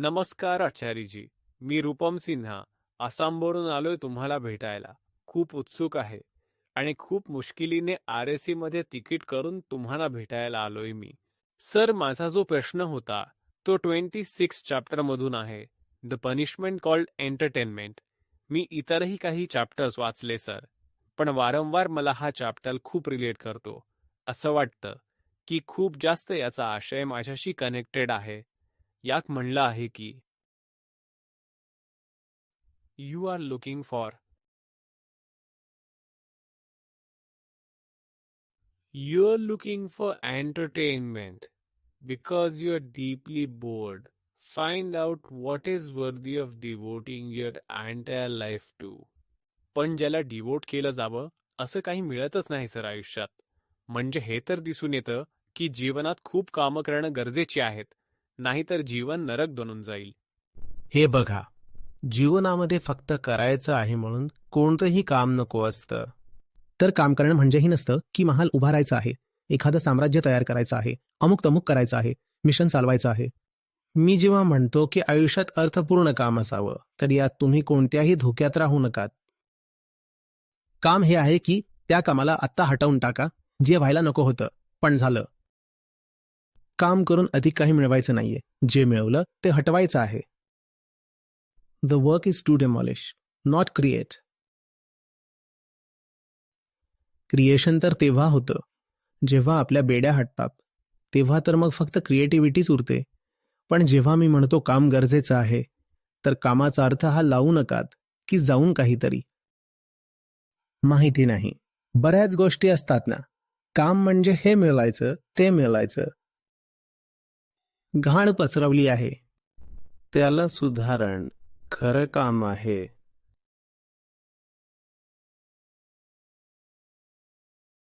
नमस्कार आचार्यजी. मी रूपम सिन्हा आसामवरून आलोय तुम्हाला भेटायला. खूप उत्सुक आहे आणि खूप मुश्किलीने RSC मध्ये तिकीट करून तुम्हाला भेटायला आलोय मी. सर, माझा जो प्रश्न होता तो 26 चॅप्टर मधून आहे, द पनिशमेंट कॉल्ड एंटरटेनमेंट. मी इतरही काही चॅप्टर्स वाचले सर, पण वारंवार मला हा चॅप्टर खूप रिलेट करतो. असं वाटतं की खूप जास्त याचा आशय माझ्याशी कनेक्टेड आहे. यात म्हणलं आहे की you are looking for you are looking for entertainment because you are deeply bored. Find out what is worthy of devoting your entire life to. पण ज्याला डिवोट केलं जावं असं काही मिळतच नाही सर आयुष्यात. म्हणजे हे तर दिसून येतं की जीवनात खूप कामं करणं गरजेची आहेत, नाहीतर जीवन नरक बनून जाईल. हे बघा, जीवनामध्ये फक्त करायचं आहे म्हणून कोणतंही काम नको असतं. तर काम करणं म्हणजेही नसतं की महाल उभारायचं आहे, एखादं साम्राज्य तयार करायचं आहे, अमुक तमुक करायचं आहे, मिशन चालवायचं आहे. मी जेव्हा म्हणतो की आयुष्यात अर्थपूर्ण काम असावं, तर यात तुम्ही कोणत्याही धोक्यात राहू नकात. काम हे आहे की त्या कामाला आत्ता हटवून टाका, जे व्हायला नको होतं पण झालं. काम करून अधिक काही मिळवायचं नाहीये, जे मिळवलं ते हटवायचं आहे. The work is to demolish, not create. Creation तर तेव्हा होतं जेव्हा आपल्या बेड्या हटतात, तेव्हा तर मग फक्त क्रिएटिव्हिटीच उरते. पण जेव्हा मी म्हणतो काम गरजेचं आहे, तर कामाचा अर्थ हा लावू नकात की जाऊन काहीतरी. माहिती नाही, बऱ्याच गोष्टी असतात ना, काम म्हणजे हे मिळायचं ते मिळायचं. घाण पसरवली आहे, त्याला सुधारण खरं काम आहे.